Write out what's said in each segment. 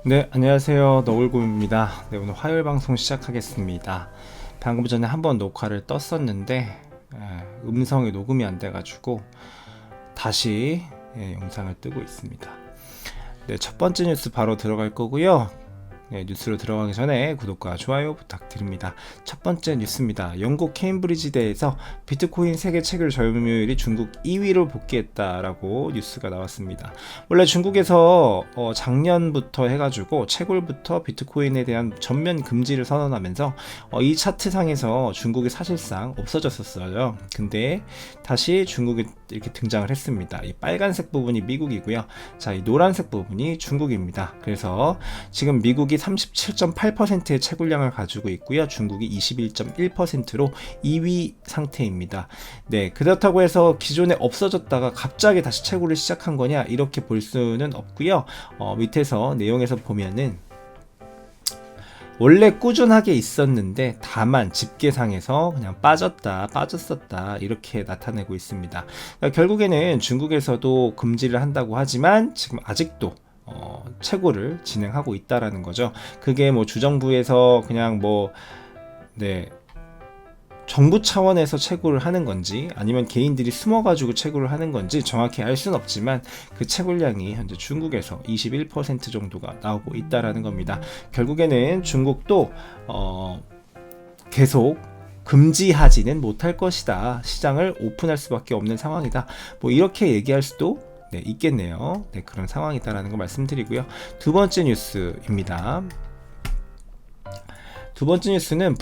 네, 안녕하세요. 너울곰입니다. 네, 오늘 화요일 방송 시작하겠습니다. 방금 전에 한번 녹화를 떴었는데 음성이 녹음이 안 돼가지고 다시 영상을 뜨고 있습니다. 네, 첫 번째 뉴스 바로 들어갈 거고요. 네, 뉴스로 들어가기 전에 구독과 좋아요 부탁드립니다. 첫 번째 뉴스입니다. 영국 케임브리지대에서 비트코인 세계 체결 점유율이 중국 2위로 복귀했다라고 뉴스가 나왔습니다. 원래 중국에서 작년부터 해가지고 채굴부터 비트코인에 대한 전면 금지를 선언하면서 이 차트상에서 중국이 사실상 없어졌었어요. 근데 다시 중국이 이렇게 등장을 했습니다. 이 빨간색 부분이 미국이고요. 자, 이 노란색 부분이 중국입니다. 그래서 지금 미국이 37.8%의 채굴량을 가지고 있고요. 중국이 21.1%로 2위 상태입니다. 네, 그렇다고 해서 기존에 없어졌다가 갑자기 다시 채굴을 시작한 거냐 이렇게 볼 수는 없고요. 밑에서 내용에서 보면은 원래 꾸준하게 있었는데 다만 집계상에서 그냥 빠졌었다 이렇게 나타내고 있습니다. 그러니까 결국에는 중국에서도 금지를 한다고 하지만 지금 아직도 채굴을 진행하고 있다라는 거죠. 그게 뭐 주정부에서 그냥 정부 차원에서 채굴을 하는 건지 아니면 개인들이 숨어가지고 채굴을 하는 건지 정확히 알 수는 없지만 그 채굴량이 현재 중국에서 21% 정도가 나오고 있다라는 겁니다. 결국에는 중국도 계속 금지하지는 못할 것이다. 시장을 오픈할 수밖에 없는 상황이다. 뭐 이렇게 얘기할 수도 있겠네요. 네, 그런 상황이다라는 거 말씀드리고요. 두 번째 뉴스입니다. 두 번째 뉴스는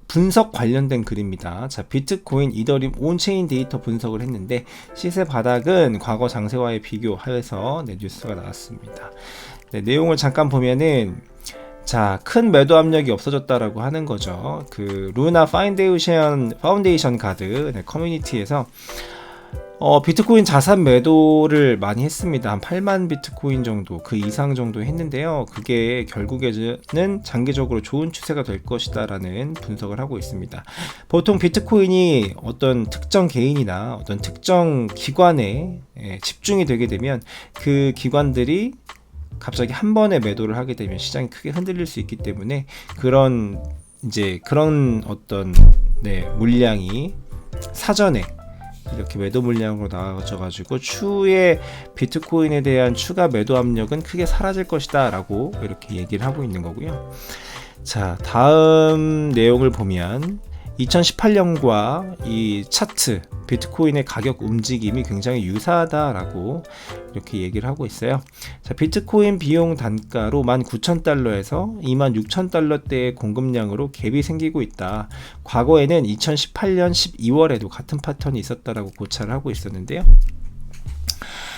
분석 관련된 글입니다. 자, 비트코인, 이더리움, 온체인 데이터 분석을 했는데 시세 바닥은 과거 장세와의 비교하여서 뉴스가 나왔습니다. 네, 내용을 잠깐 보면은 자, 큰 매도 압력이 없어졌다라고 하는 거죠. 그 루나 파운데이션 가드 커뮤니티에서 비트코인 자산 매도를 많이 했습니다. 한 8만 비트코인 정도, 그 이상 정도 했는데요. 그게 결국에는 장기적으로 좋은 추세가 될 것이다 라는 분석을 하고 있습니다. 보통 비트코인이 어떤 특정 개인이나 어떤 특정 기관에 집중이 되게 되면 그 기관들이 갑자기 한 번에 매도를 하게 되면 시장이 크게 흔들릴 수 있기 때문에 그런 어떤 물량이 사전에 이렇게 매도 물량으로 나와져가지고 추후에 비트코인에 대한 추가 매도 압력은 크게 사라질 것이다 라고 이렇게 얘기를 하고 있는 거고요. 자, 다음 내용을 보면 2018년과 이 차트 비트코인의 가격 움직임이 굉장히 유사하다라고 이렇게 얘기를 하고 있어요. 자, 비트코인 비용 단가로 19,000달러에서 26,000달러대의 공급량으로 갭이 생기고 있다. 과거에는 2018년 12월에도 같은 패턴이 있었다라고 고찰을 하고 있었는데요.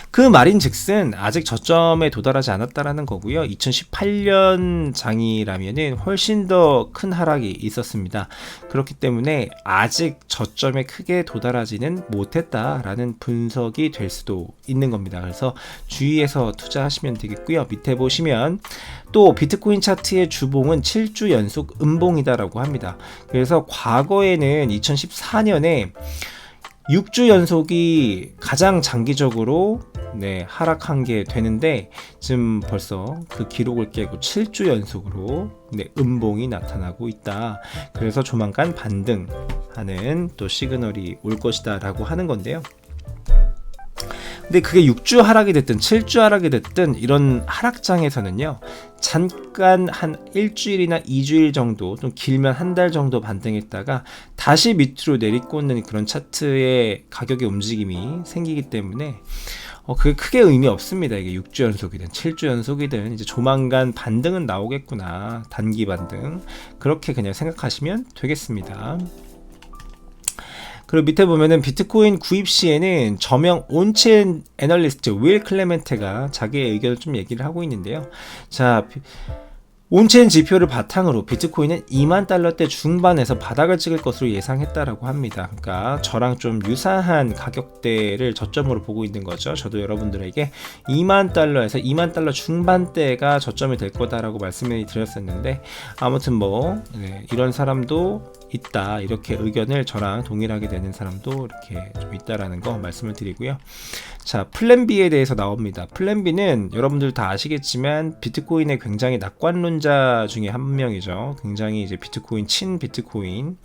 그 말인즉슨 아직 저점에 도달하지 않았다라는 거고요. 2018년 장이라면은 훨씬 더 큰 하락이 있었습니다. 그렇기 때문에 아직 저점에 크게 도달하지는 못했다라는 분석이 될 수도 있는 겁니다. 그래서 주의해서 투자하시면 되겠고요. 밑에 보시면 또 비트코인 차트의 주봉은 7주 연속 음봉이다라고 합니다. 그래서 과거에는 2014년에 6주 연속이 가장 장기적으로 하락한 게 되는데 지금 벌써 그 기록을 깨고 7주 연속으로 음봉이 나타나고 있다. 그래서 조만간 반등하는 또 시그널이 올 것이다 라고 하는 건데요. 근데 그게 6주 하락이 됐든 7주 하락이 됐든 이런 하락장에서는요, 잠깐 한 일주일이나 2주일 정도, 좀 길면 한 달 정도 반등했다가 다시 밑으로 내리꽂는 그런 차트의 가격의 움직임이 생기기 때문에 그게 크게 의미 없습니다. 이게 6주 연속이든 7주 연속이든 이제 조만간 반등은 나오겠구나. 단기 반등. 그렇게 그냥 생각하시면 되겠습니다. 그리고 밑에 보면은 비트코인 구입 시에는 저명 온체인 애널리스트 윌 클레멘테가 자기의 의견을 좀 얘기를 하고 있는데요. 자, 온체인 지표를 바탕으로 비트코인은 2만 달러대 중반에서 바닥을 찍을 것으로 예상했다라고 합니다. 그러니까 저랑 좀 유사한 가격대를 저점으로 보고 있는 거죠. 저도 여러분들에게 2만 달러에서 2만 달러 중반대가 저점이 될 거다라고 말씀을 드렸었는데 아무튼 이런 사람도 있다, 이렇게 의견을 저랑 동일하게 되는 사람도 이렇게 좀 있다라는 거 말씀을 드리고요. 자, 플랜 B에 대해서 나옵니다. 플랜 B는 여러분들 다 아시겠지만 비트코인의 굉장히 낙관론자 중에 한 명이죠. 굉장히 이제 비트코인 친 비트코인.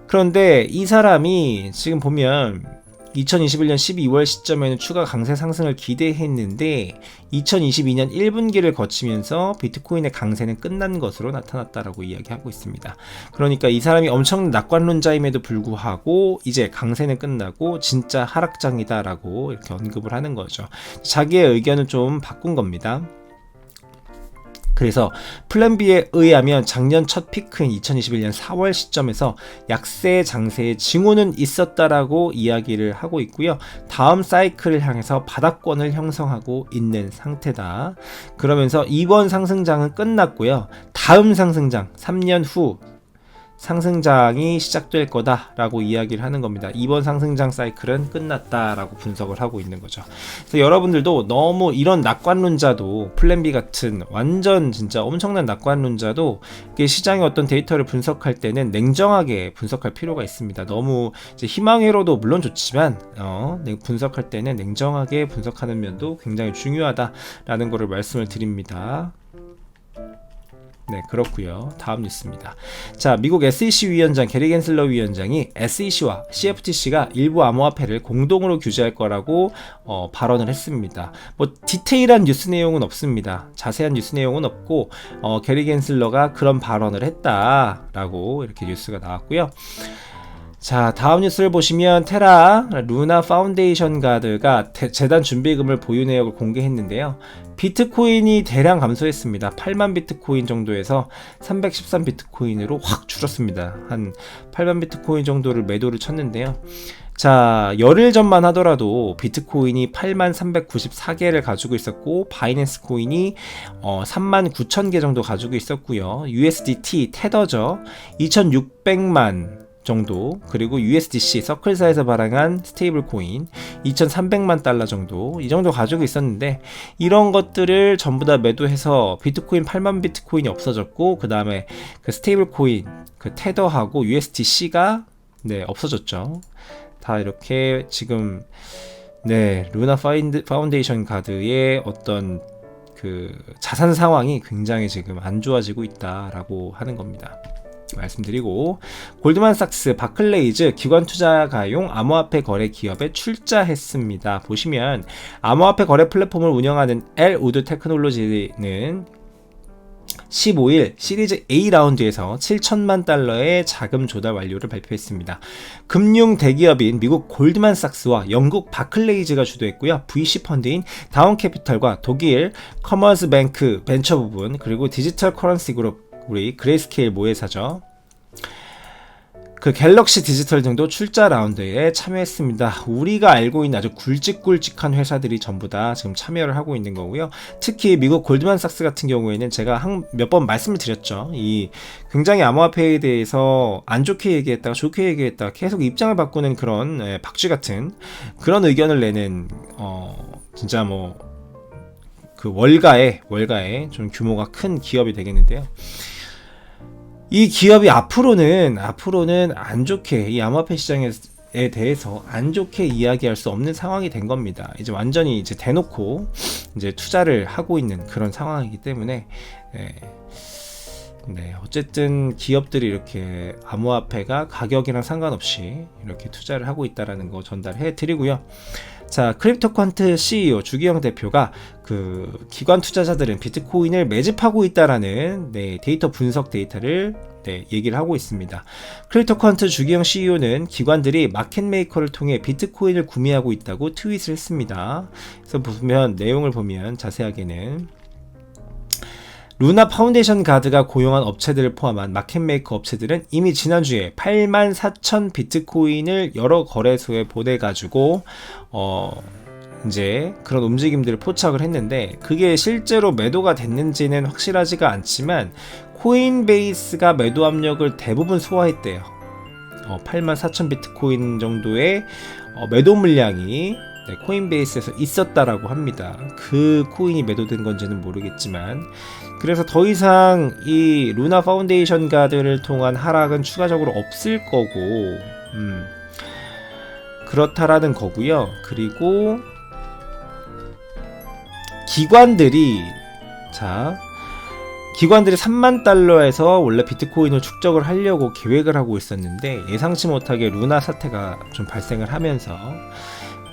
그런데 이 사람이 지금 보면 2021년 12월 시점에는 추가 강세 상승을 기대했는데 2022년 1분기를 거치면서 비트코인의 강세는 끝난 것으로 나타났다라고 이야기하고 있습니다. 그러니까 이 사람이 엄청난 낙관론자임에도 불구하고 이제 강세는 끝나고 진짜 하락장이다라고 이렇게 언급을 하는 거죠. 자기의 의견을 좀 바꾼 겁니다. 그래서 플랜 B에 의하면 작년 첫 피크인 2021년 4월 시점에서 약세 장세의 징후는 있었다라고 이야기를 하고 있고요. 다음 사이클을 향해서 바닥권을 형성하고 있는 상태다. 그러면서 이번 상승장은 끝났고요. 다음 상승장 3년 후 상승장이 시작될 거다라고 이야기를 하는 겁니다. 이번 상승장 사이클은 끝났다라고 분석을 하고 있는 거죠. 그래서 여러분들도 너무 이런 낙관론자도 플랜 B 같은 완전 진짜 엄청난 낙관론자도 시장의 어떤 데이터를 분석할 때는 냉정하게 분석할 필요가 있습니다. 너무 이제 희망회로도 물론 좋지만 분석할 때는 냉정하게 분석하는 면도 굉장히 중요하다라는 것을 말씀을 드립니다. 네, 그렇고요. 다음 뉴스입니다. 자, 미국 SEC 위원장 게리 겐슬러 위원장이 SEC와 CFTC가 일부 암호화폐를 공동으로 규제할 거라고 발언을 했습니다. 뭐 디테일한 뉴스 내용은 없습니다. 자세한 뉴스 내용은 없고 게리 겐슬러가 그런 발언을 했다라고 이렇게 뉴스가 나왔고요. 자, 다음 뉴스를 보시면 테라 루나 파운데이션 가드가 재단 준비금을 보유 내역을 공개했는데요. 비트코인이 대량 감소했습니다. 8만 비트코인 정도에서 313 비트코인으로 확 줄었습니다. 한 8만 비트코인 정도를 매도를 쳤는데요. 자, 열흘 전만 하더라도 비트코인이 8만 394개를 가지고 있었고 바이낸스 코인이 3만 9천 개 정도 가지고 있었고요. USDT 테더죠. 2,600만 정도, 그리고 USDC 서클사에서 발행한 스테이블 코인 2,300만 달러 정도, 이 정도 가지고 있었는데 이런 것들을 전부 다 매도해서 비트코인 8만 비트코인이 없어졌고, 그 다음에 그 스테이블 코인 그 테더하고 USDC가 없어졌죠. 다 이렇게 지금 루나 파운데이션 가드의 어떤 그 자산 상황이 굉장히 지금 안 좋아지고 있다라고 하는 겁니다. 말씀드리고, 골드만삭스 바클레이즈 기관 투자가용 암호화폐 거래 기업에 출자했습니다. 보시면 암호화폐 거래 플랫폼을 운영하는 엘우드 테크놀로지는 15일 시리즈 A 라운드에서 7천만 달러의 자금 조달 완료를 발표했습니다. 금융 대기업인 미국 골드만삭스와 영국 바클레이즈가 주도했고요. VC 펀드인 다운캐피털과 독일 커머스뱅크 벤처 부분, 그리고 디지털 커런시 그룹 우리 그레이스케일 모회사죠. 그 갤럭시 디지털 등도 출자 라운드에 참여했습니다. 우리가 알고 있는 아주 굵직굵직한 회사들이 전부 다 지금 참여를 하고 있는 거고요. 특히 미국 골드만삭스 같은 경우에는 제가 몇 번 말씀을 드렸죠. 이 굉장히 암호화폐에 대해서 안 좋게 얘기했다가 좋게 얘기했다가 계속 입장을 바꾸는 그런 박쥐 같은 그런 의견을 내는 진짜 뭐 그 월가에 좀 규모가 큰 기업이 되겠는데요. 이 기업이 앞으로는 안 좋게 이 암호화폐 시장에 대해서 안 좋게 이야기할 수 없는 상황이 된 겁니다. 이제 완전히 이제 대놓고 이제 투자를 하고 있는 그런 상황이기 때문에 어쨌든 기업들이 이렇게 암호화폐가 가격이랑 상관없이 이렇게 투자를 하고 있다라는 거 전달해 드리고요. 자, 크립토퀀트 CEO 주기영 대표가 그 기관 투자자들은 비트코인을 매집하고 있다라는 데이터 분석 데이터를 얘기를 하고 있습니다. 크립토퀀트 주기영 CEO는 기관들이 마켓메이커를 통해 비트코인을 구매하고 있다고 트윗을 했습니다. 그래서 보면 내용을 보면 자세하게는 루나 파운데이션 가드가 고용한 업체들을 포함한 마켓메이커 업체들은 이미 지난주에 8만 4천 비트코인을 여러 거래소에 보내가지고 이제 그런 움직임들을 포착을 했는데, 그게 실제로 매도가 됐는지는 확실하지가 않지만 코인베이스가 매도 압력을 대부분 소화했대요. 8만 4천 비트코인 정도의 매도 물량이 네, 코인베이스에서 있었다라고 합니다. 그 코인이 매도된 건지는 모르겠지만, 그래서 더 이상 이 루나 파운데이션 가드를 통한 하락은 추가적으로 없을 거고, 그렇다라는 거고요. 그리고 기관들이 3만 달러에서 원래 비트코인을 축적을 하려고 계획을 하고 있었는데, 예상치 못하게 루나 사태가 좀 발생을 하면서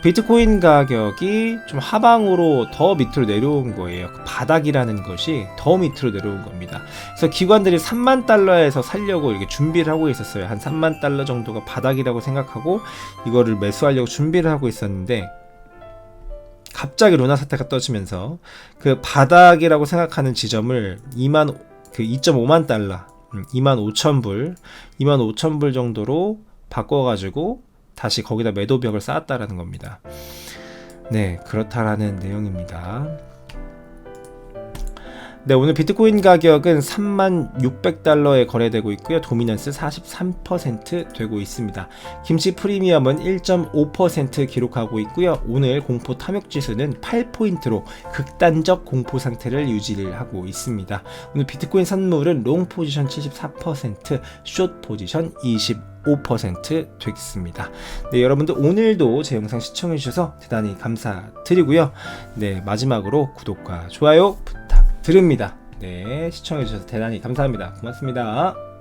비트코인 가격이 좀 하방으로 더 밑으로 내려온 거예요. 바닥이라는 것이 더 밑으로 내려온 겁니다. 그래서 기관들이 3만 달러에서 살려고 이렇게 준비를 하고 있었어요. 한 3만 달러 정도가 바닥이라고 생각하고 이거를 매수하려고 준비를 하고 있었는데, 갑자기 루나 사태가 터지면서 그 바닥이라고 생각하는 지점을 2.5만 달러, 25,000불 정도로 바꿔가지고 다시 거기다 매도벽을 쌓았다라는 겁니다. 네, 그렇다라는 내용입니다. 네, 오늘 비트코인 가격은 36,600달러에 거래되고 있고요. 도미넌스 43% 되고 있습니다. 김치 프리미엄은 1.5% 기록하고 있고요. 오늘 공포 탐욕 지수는 8포인트로 극단적 공포 상태를 유지를 하고 있습니다. 오늘 비트코인 선물은 롱 포지션 74%, 숏 포지션 25% 됐습니다. 네, 여러분들 오늘도 제 영상 시청해 주셔서 대단히 감사드리고요. 네, 마지막으로 구독과 좋아요 부탁드립니다. 네, 시청해 주셔서 대단히 감사합니다. 고맙습니다.